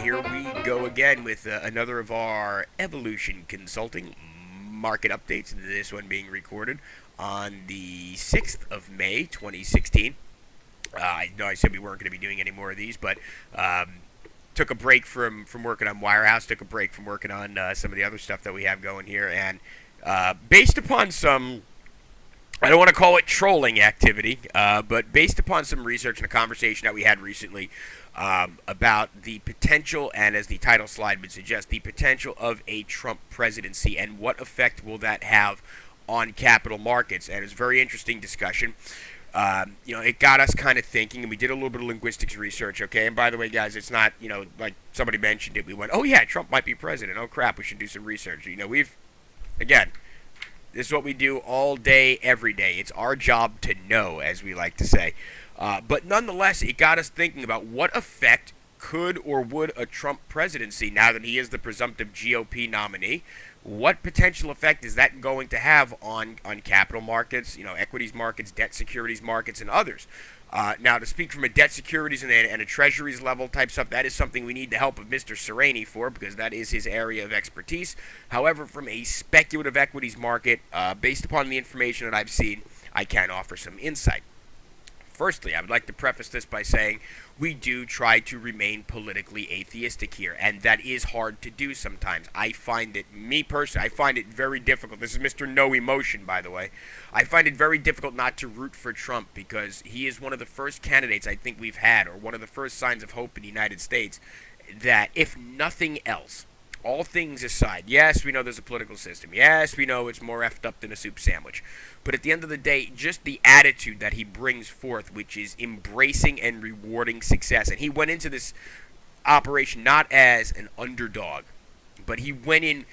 here we go again with another of our evolution consulting market updates. This one being recorded on the 6th of May, 2016. I know I said we weren't going to be doing any more of these, but took a break from working on Wirehouse, took a break from working on some of the other stuff that we have going here, and based upon some, I don't want to call it trolling activity, but based upon some research and a conversation that we had recently about the potential, and as the title slide would suggest, the potential of a Trump presidency and what effect will that have on capital markets. And it's a very interesting discussion. It got us kind of thinking, and we did a little bit of linguistics research, okay? And by the way, guys, it's not, like somebody mentioned it, we went, oh yeah, Trump might be president. Oh crap, we should do some research. Again, this is what we do all day, every day. It's our job to know, as we like to say. But nonetheless, it got us thinking about what effect could or would a Trump presidency, now that he is the presumptive GOP nominee, what potential effect is that going to have on capital markets, equities markets, debt securities markets, and others? Now, to speak from a debt securities and a treasuries level type stuff, that is something we need the help of Mr. Sereni for, because that is his area of expertise. However, from a speculative equities market, based upon the information that I've seen, I can offer some insight. Firstly, I would like to preface this by saying we do try to remain politically atheistic here, and that is hard to do sometimes. I find it very difficult. This is Mr. No Emotion, by the way. I find it very difficult not to root for Trump because he is one of the first candidates I think we've had, or one of the first signs of hope in the United States, that if nothing else, all things aside, yes, we know there's a political system. Yes, we know it's more effed up than a soup sandwich. But at the end of the day, just the attitude that he brings forth, which is embracing and rewarding success. And he went into this operation not as an underdog, but he went in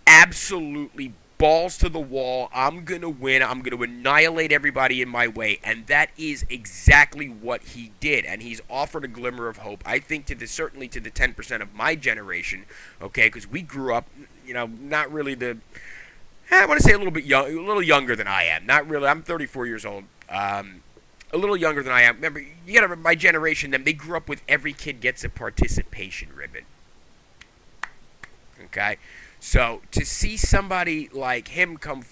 absolutely balls to the wall. I'm going to win. I'm going to annihilate everybody in my way. And that is exactly what he did. And he's offered a glimmer of hope, I think, certainly to the 10% of my generation, okay, because we grew up, not really I want to say a little younger than I am. Not really. I'm 34 years old. A little younger than I am. Remember, you got to my generation, they grew up with every kid gets a participation ribbon. Okay? So to see somebody like him come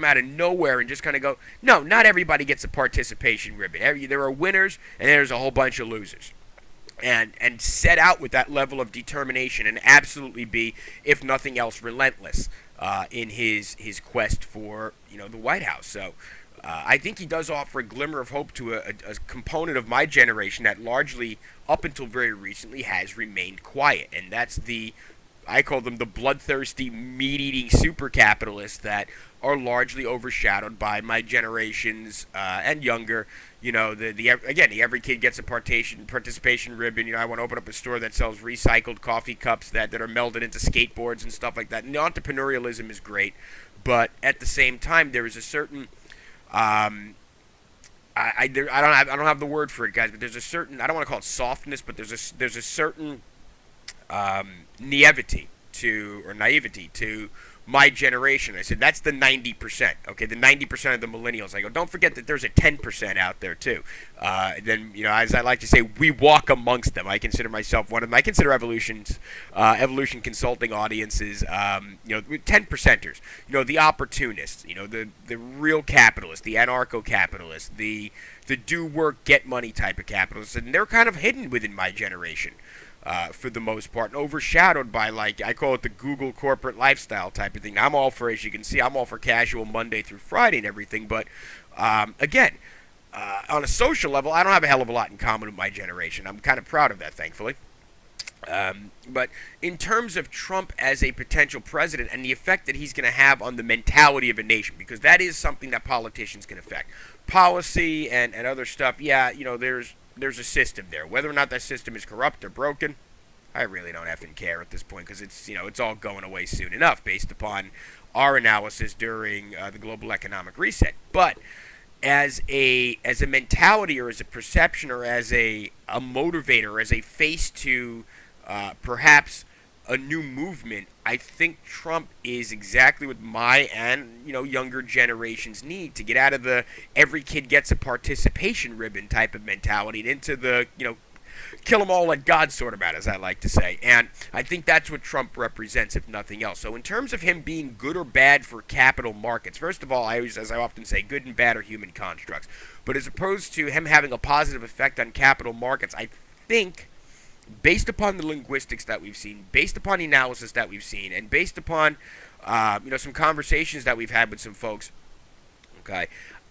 out of nowhere and just kind of go, no, not everybody gets a participation ribbon. There are winners and there's a whole bunch of losers. And set out with that level of determination and absolutely be, if nothing else, relentless in his quest for the White House. So I think he does offer a glimmer of hope to a component of my generation that largely, up until very recently, has remained quiet, and that's I call them the bloodthirsty, meat-eating super capitalists that are largely overshadowed by my generation's and younger. The every kid gets a participation ribbon. I want to open up a store that sells recycled coffee cups that are melded into skateboards and stuff like that. And entrepreneurialism is great, but at the same time, there is a certain I don't have the word for it, guys, but there's a certain, I don't want to call it softness, but there's a certain naivety to my generation. I said that's the 90%. Okay, the 90% of the millennials. I go, don't forget that there's a 10% out there too. Then as I like to say, we walk amongst them. I consider myself one of them. I consider evolution consulting audiences, 10%ers. The opportunists. The real capitalists, the anarcho-capitalists, the do work, get money type of capitalists, and they're kind of hidden within my generation. For the most part, and overshadowed by, I call it the Google corporate lifestyle type of thing. Now, I'm all for, as you can see, I'm all for casual Monday through Friday and everything, but again, on a social level, I don't have a hell of a lot in common with my generation. I'm kind of proud of that, thankfully. But in terms of Trump as a potential president and the effect that he's going to have on the mentality of a nation, because that is something that politicians can affect. Policy and other stuff, there's a system there. Whether or not that system is corrupt or broken, I really don't effing care at this point, because it's all going away soon enough based upon our analysis during the global economic reset. But as a mentality, or as a perception, or as a motivator, or as a face to perhaps a new movement, I think Trump is exactly what my and younger generations need to get out of the every kid gets a participation ribbon type of mentality and into the kill them all, let God sort them out, as I like to say. And I think that's what Trump represents, if nothing else. So in terms of him being good or bad for capital markets, first of all, as I often say, good and bad are human constructs. But as opposed to him having a positive effect on capital markets, I think, based upon the linguistics that we've seen, based upon the analysis that we've seen, and based upon some conversations that we've had with some folks, okay,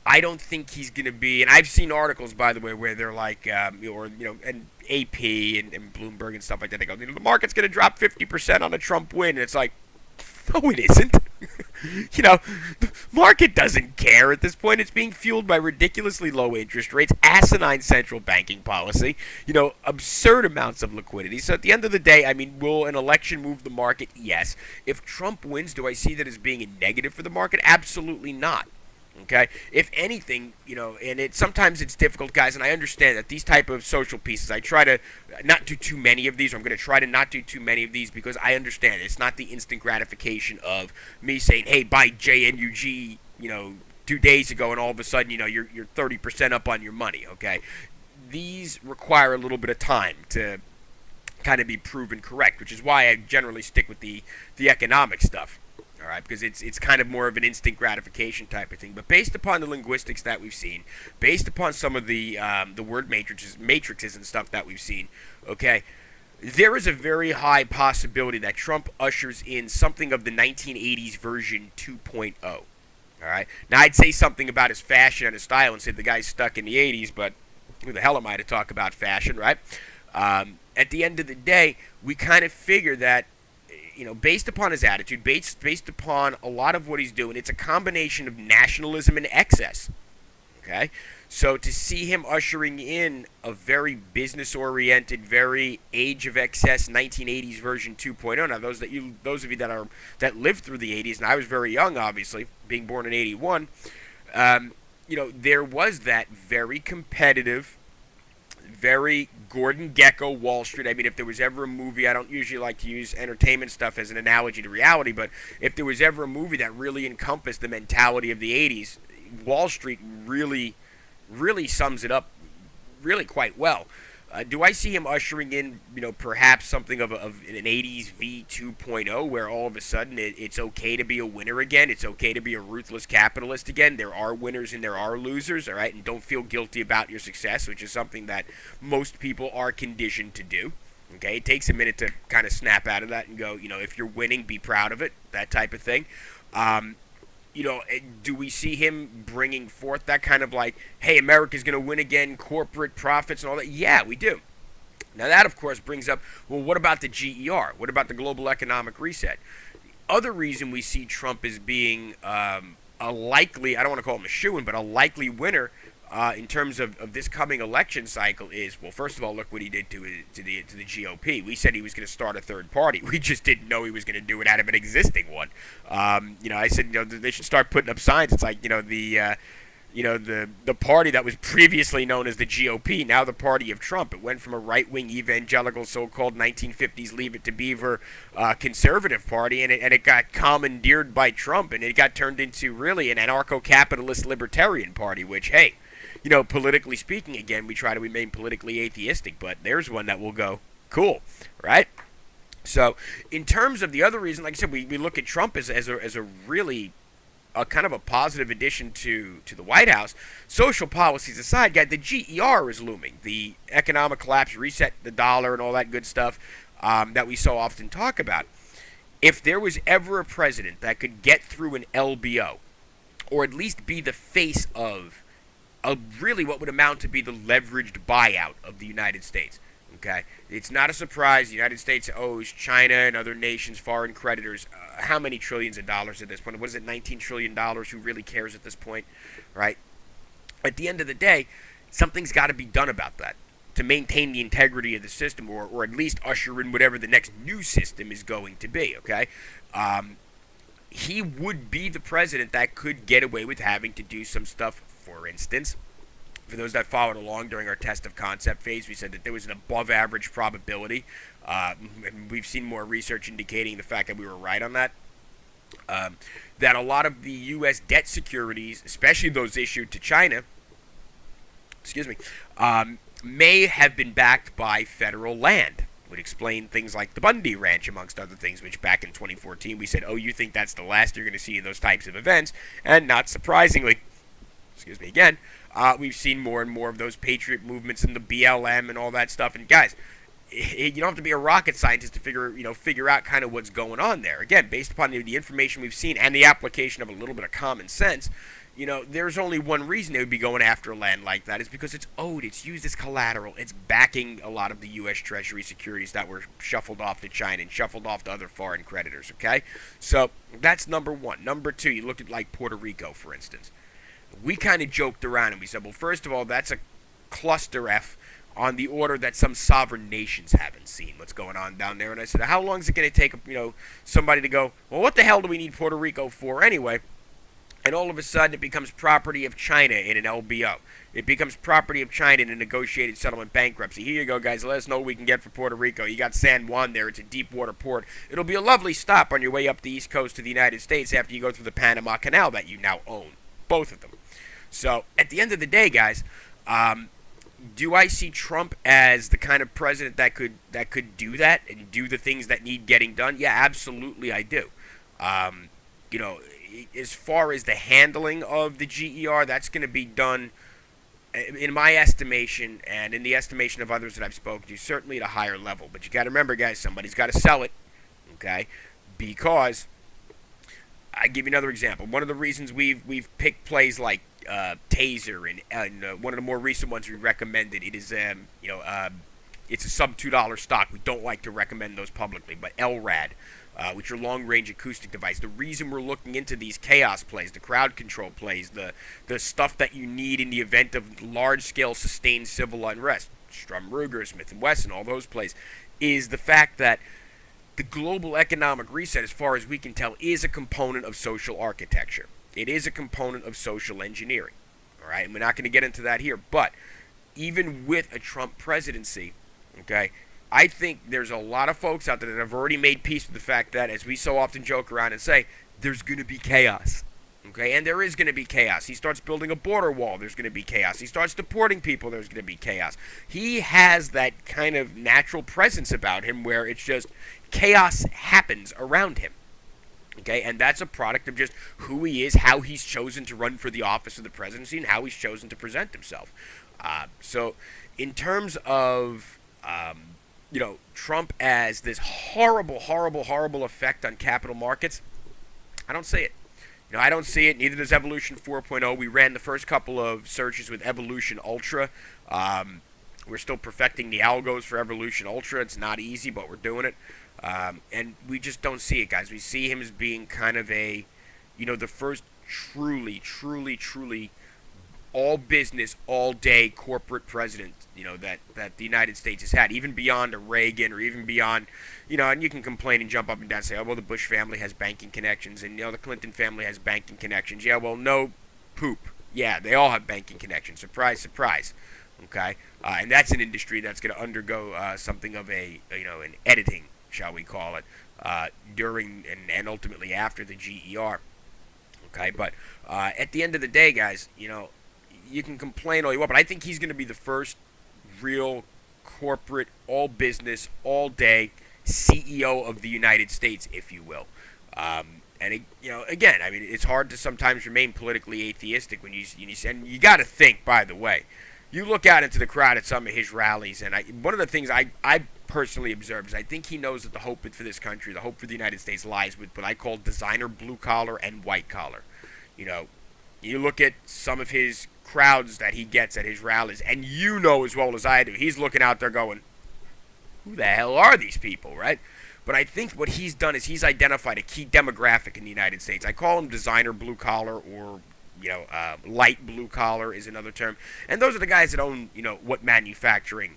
I don't think he's going to be, and I've seen articles, by the way, where they're like, and AP and Bloomberg and stuff like that, they go, the market's going to drop 50% on a Trump win, and it's like, no, it isn't. The market doesn't care at this point. It's being fueled by ridiculously low interest rates, asinine central banking policy, absurd amounts of liquidity. So at the end of the day, will an election move the market? Yes. If Trump wins, do I see that as being a negative for the market? Absolutely not. Okay, if anything, and sometimes it's difficult, guys, and I understand that these type of social pieces, I try to not do too many of these. I'm going to try to not do too many of these because I understand it's not the instant gratification of me saying, hey, buy JNUG, 2 days ago, and all of a sudden, you're 30% up on your money. Okay, these require a little bit of time to kind of be proven correct, which is why I generally stick with the economic stuff. All right, because it's kind of more of an instant gratification type of thing. But based upon the linguistics that we've seen, based upon some of the word matrices and stuff that we've seen, okay, there is a very high possibility that Trump ushers in something of the 1980s version 2.0. All right, now I'd say something about his fashion and his style and say the guy's stuck in the 80s, but who the hell am I to talk about fashion, right? At the end of the day, we kind of figure that, based upon his attitude, based upon a lot of what he's doing, it's a combination of nationalism and excess. Okay? So to see him ushering in a very business-oriented, very age of excess 1980s version 2.0. Now, those of you that lived through the 80s, and I was very young, obviously, being born in 81, there was that very competitive, very Gordon Gekko Wall Street. If there was ever a movie, I don't usually like to use entertainment stuff as an analogy to reality, but if there was ever a movie that really encompassed the mentality of the 80s, Wall Street really, really sums it up really quite well. Do I see him ushering in, perhaps something of an 80s V 2.0 where all of a sudden it's okay to be a winner again? It's okay to be a ruthless capitalist again. There are winners and there are losers, all right? And don't feel guilty about your success, which is something that most people are conditioned to do. Okay, it takes a minute to kind of snap out of that and go, if you're winning, be proud of it, that type of thing. Do we see him bringing forth that kind of like, hey, America's going to win again, corporate profits and all that? Yeah, we do. Now that, of course, brings up, well, what about the GER? What about the global economic reset? The other reason we see Trump as being a likely, I don't want to call him a shoo-in, but a likely winner in terms of this coming election cycle is, well, first of all, look what he did to the GOP. We said he was going to start a third party. We just didn't know he was going to do it out of an existing one. I said, they should start putting up signs. It's like, the party that was previously known as the GOP, now the party of Trump. It went from a right-wing evangelical so-called 1950s Leave It to Beaver conservative party, and it got commandeered by Trump, and it got turned into really an anarcho-capitalist libertarian party, which, hey, politically speaking, again, we try to remain politically atheistic, but there's one that will go, cool, right? So, in terms of the other reason, like I said, we look at Trump as a really kind of a positive addition to the White House. Social policies aside, guys, the GER is looming. The economic collapse, reset the dollar, and all that good stuff that we so often talk about. If there was ever a president that could get through an LBO, or at least be the face of really what would amount to be the leveraged buyout of the United States. Okay, it's not a surprise. The United States owes China and other nations, foreign creditors, how many trillions of dollars at this point? What is it, $19 trillion? Who really cares at this point, right? At the end of the day, something's got to be done about that to maintain the integrity of the system, or at least usher in whatever the next new system is going to be. Okay, he would be the president that could get away with having to do some stuff. For instance, for those that followed along during our test of concept phase, we said that there was an above average probability, and we've seen more research indicating the fact that we were right on that, that a lot of the U.S. debt securities, especially those issued to China, may have been backed by federal land. Would explain things like the Bundy Ranch, amongst other things, which back in 2014 we said, oh, you think that's the last you're going to see in those types of events? And not surprisingly, excuse me again, we've seen more and more of those patriot movements and the BLM and all that stuff. And guys, you don't have to be a rocket scientist to figure out kind of what's going on there. Again, based upon the information we've seen and the application of a little bit of common sense, there's only one reason they would be going after land like that is because it's owed. It's used as collateral. It's backing a lot of the U.S. Treasury securities that were shuffled off to China and shuffled off to other foreign creditors, okay? So that's number one. Number two, you looked at like Puerto Rico, for instance. We kind of joked around and we said, well, first of all, that's a cluster F on the order that some sovereign nations haven't seen what's going on down there. And I said, how long is it going to take, somebody to go, well, what the hell do we need Puerto Rico for anyway? And all of a sudden, it becomes property of China in an LBO. It becomes property of China in a negotiated settlement bankruptcy. Here you go, guys. Let us know what we can get for Puerto Rico. You got San Juan there. It's a deep water port. It'll be a lovely stop on your way up the east coast to the United States after you go through the Panama Canal that you now own. Both of them. So, at the end of the day, guys, do I see Trump as the kind of president that could do that and do the things that need getting done? Yeah, absolutely I do. As far as the handling of the GER, that's going to be done, in my estimation, and in the estimation of others that I've spoken to, certainly at a higher level. But you got to remember, guys, somebody's got to sell it, okay? Because I give you another example. One of the reasons we've picked plays like Taser and one of the more recent ones we recommended, it is it's a sub $2 stock. We don't like to recommend those publicly, but LRAD. Which are long-range acoustic device. The reason we're looking into these chaos plays, the crowd control plays, the stuff that you need in the event of large-scale sustained civil unrest, Strum Ruger, Smith & Wesson, all those plays, is the fact that the global economic reset, as far as we can tell, is a component of social architecture. It is a component of social engineering. All right, and we're not going to get into that here, but even with a Trump presidency, okay, I think there's a lot of folks out there that have already made peace with the fact that, as we so often joke around and say, there's going to be chaos. Okay, and there is going to be chaos. He starts building a border wall, there's going to be chaos. He starts deporting people, there's going to be chaos. He has that kind of natural presence about him where it's just chaos happens around him. Okay, and that's a product of just who he is, how he's chosen to run for the office of the presidency, and how he's chosen to present himself. So in terms of Trump as this horrible, horrible, horrible effect on capital markets, I don't see it. I don't see it. Neither does Evolution 4.0. We ran the first couple of searches with Evolution Ultra. We're still perfecting the algos for Evolution Ultra. It's not easy, but we're doing it. And we just don't see it, guys. We see him as being kind of the first truly, truly, truly all business, all day corporate president, that the United States has had, even beyond a Reagan or even beyond, and you can complain and jump up and down and say, oh, well, the Bush family has banking connections and, the Clinton family has banking connections. Yeah, well, no poop. Yeah, they all have banking connections. Surprise, surprise. Okay? And that's an industry that's going to undergo something of an editing, shall we call it, during and ultimately after the GER. Okay? But at the end of the day, guys, you can complain all you want, but I think he's going to be the first real corporate, all business, all day CEO of the United States, if you will. And again, I mean, it's hard to sometimes remain politically atheistic when and you got to think. By the way, you look out into the crowd at some of his rallies, and one of the things I personally observed is I think he knows that the hope for this country, the hope for the United States, lies with what I call designer blue collar and white collar. You look at some of his crowds that he gets at his rallies, and as well as I do, he's looking out there going, who the hell are these people, right? But I think what he's done is he's identified a key demographic in the United States. I call them designer blue collar, or light blue collar is another term. And those are the guys that own, what manufacturing,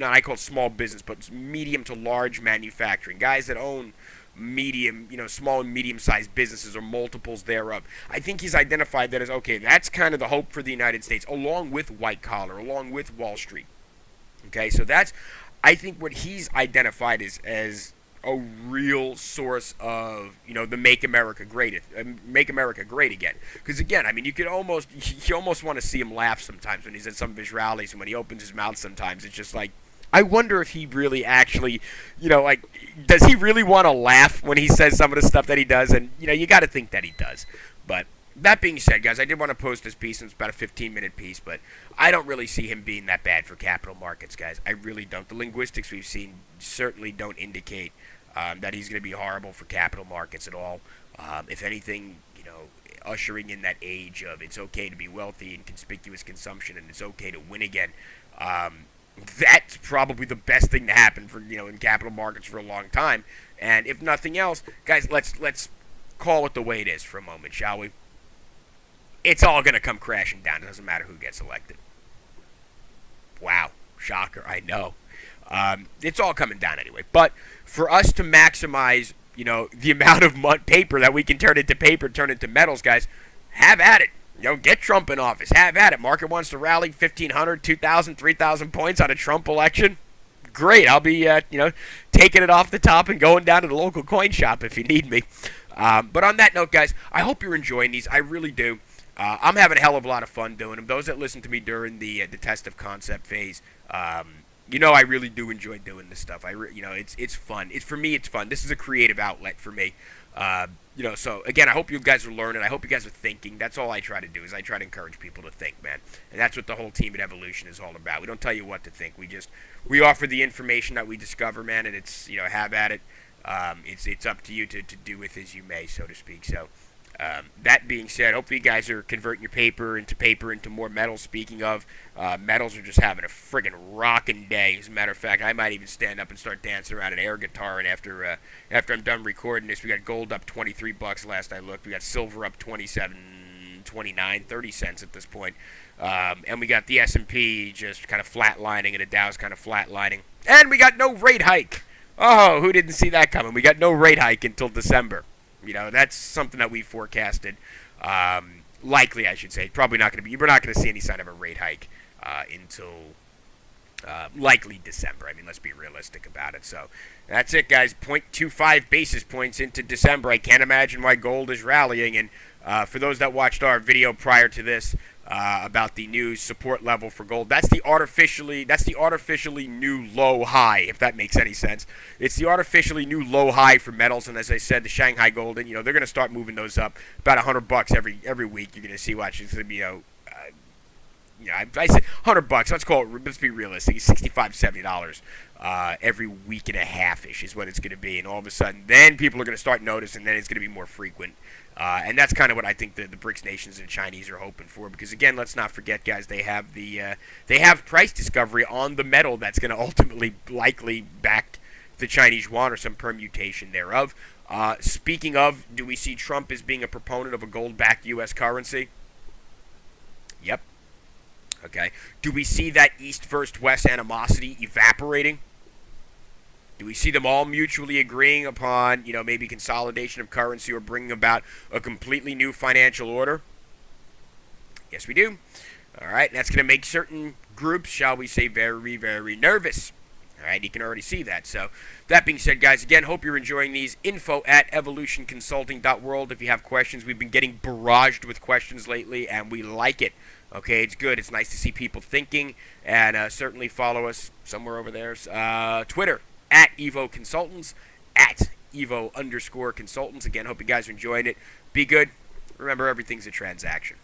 I call it small business, but it's medium to large manufacturing. Guys that own medium, small and medium-sized businesses or multiples thereof. I think he's identified that as, okay, that's kind of the hope for the United States, along with white collar, along with Wall Street. Okay, so that's, I think what he's identified as a real source of, the Make America Great Again. Because again, I mean, you almost want to see him laugh sometimes when he's at some of his rallies, and when he opens his mouth sometimes, it's just like, I wonder if he really actually, like, does he really want to laugh when he says some of the stuff that he does? And, you got to think that he does. But that being said, guys, I did want to post this piece, and it's about a 15-minute piece, but I don't really see him being that bad for capital markets, guys. I really don't. The linguistics we've seen certainly don't indicate that he's going to be horrible for capital markets at all. If anything, ushering in that age of it's okay to be wealthy and conspicuous consumption, and it's okay to win again. That's probably the best thing to happen for in capital markets for a long time. And if nothing else, guys, let's call it the way it is for a moment, shall we? It's all going to come crashing down. It doesn't matter who gets elected. Wow, shocker, I know. It's all coming down anyway. But for us to maximize, the amount of paper that we can turn into metals, guys, have at it. Get Trump in office. Have at it. Market wants to rally 1,500, 2,000, 3,000 points on a Trump election. Great. I'll be, taking it off the top and going down to the local coin shop if you need me. But on that note, guys, I hope you're enjoying these. I really do. I'm having a hell of a lot of fun doing them. Those that listen to me during the test of concept phase, I really do enjoy doing this stuff. It's fun. For me, it's fun. This is a creative outlet for me. So again, I hope you guys are learning. I hope you guys are thinking. That's all I try to do, is I try to encourage people to think, man. And that's what the whole team at Evolution is all about. We don't tell you what to think. We offer the information that we discover, man, and it's, have at it. It's up to you to do with as you may, so to speak. So, that being said, hopefully you guys are converting your paper into more metals. Speaking of, metals are just having a friggin' rockin' day. As a matter of fact, I might even stand up and start dancing around an air guitar. And after I'm done recording this, we got gold up $23 last I looked. We got silver up 27, 29, 30 cents at this point. And we got the S&P just kind of flatlining, and the Dow's kind of flatlining. And we got no rate hike. Oh, who didn't see that coming? We got no rate hike until December. That's something that we forecasted. Likely, I should say. Probably not going to be. We're not going to see any sign of a rate hike until likely December. I mean, let's be realistic about it. So that's it, guys. 0.25 basis points into December. I can't imagine why gold is rallying. And for those that watched our video prior to this about the new support level for gold, that's the artificially new low high, if that makes any sense. It's the artificially new low high for metals, and as I said, the Shanghai Gold, and they're going to start moving those up about $100 every week. You're going to see, watch, it's going to be I said $100. Let's be realistic. It's $65, $70 every week and a half-ish is what it's going to be, and all of a sudden, then people are going to start noticing. Then it's going to be more frequent. And that's kind of what I think the BRICS nations and Chinese are hoping for, because again, let's not forget, guys, they have price discovery on the metal that's going to ultimately likely back the Chinese yuan or some permutation thereof. Speaking of, do we see Trump as being a proponent of a gold-backed U.S. currency? Yep. Okay. Do we see that East versus West animosity evaporating? Do we see them all mutually agreeing upon, maybe consolidation of currency or bringing about a completely new financial order? Yes, we do. All right, and that's going to make certain groups, shall we say, very, very nervous. All right, you can already see that. So, that being said, guys, again, hope you're enjoying these. info@evolutionconsulting.world. If you have questions, we've been getting barraged with questions lately, and we like it. Okay, it's good. It's nice to see people thinking, and certainly follow us somewhere over there. Twitter. @Evo Consultants, @Evo_Consultants. Again, hope you guys are enjoying it. Be good. Remember, everything's a transaction.